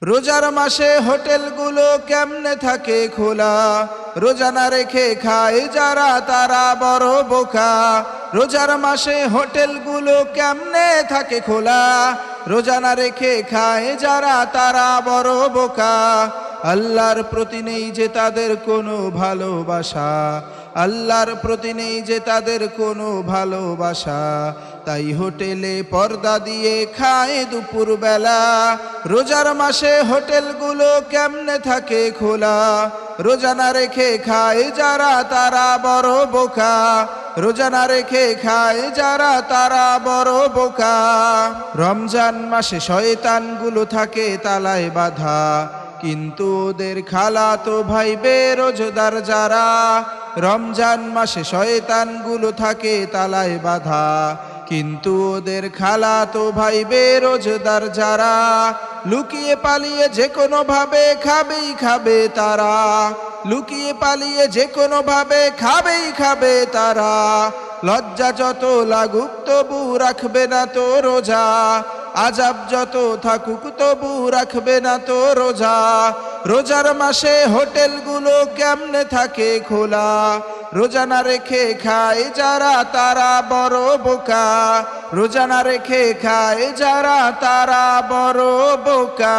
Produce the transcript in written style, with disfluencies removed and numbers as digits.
রোজার মাসে হোটেলগুলো কেমনে থাকে খোলা, রোজা না রেখে খায় যারা তারা বড় বোকা। রোজার মাসে হোটেলগুলো কেমনে থাকে খোলা, রোজা না রেখে খায় যারা তারা বড় বোকা। আল্লাহর প্রতি নেই যে তাদের কোনো ভালোবাসা, আল্লাহর প্রতি নেই যে তাদের কোনো ভালোবাসা, তাই হোটেলে পর্দা দিয়ে খায় দুপুর বেলা। রোজার মাসে হোটেলগুলো কেমনে থাকে খোলা, রোজা না রেখে খায় যারা তারা বড় বোকা। রোজা না রেখে খায় যারা তারা বড় বোকা। রমজান মাসে শয়তানগুলো থাকে তালায় বাঁধা, কিন্তু ওদের খালাতো ভাই বেরোজগার যারা। রমজান মাসে শয়তানগুলো থাকে তালায় বাঁধা, কিন্তু ওদের খালাতো ভাই বেরোজগার যারা। লুকিয়ে পালিয়ে যে কোনো ভাবে খাবেই খাবে তারা, লুকিয়ে পালিয়ে যে কোনো ভাবে খাবেই খাবে তারা। লজ্জা যত লাগুক তবু রাখবে না তো রোজা, আজাব যত থাকুক তবু রাখবে না তো রোজা। রোজার মাসে হোটেলগুলো কেমনে থাকে খোলা, রোজা না রেখে খায় যারা তারা বড় বোকা। রোজা না রেখে খায় যারা তারা বড় বোকা।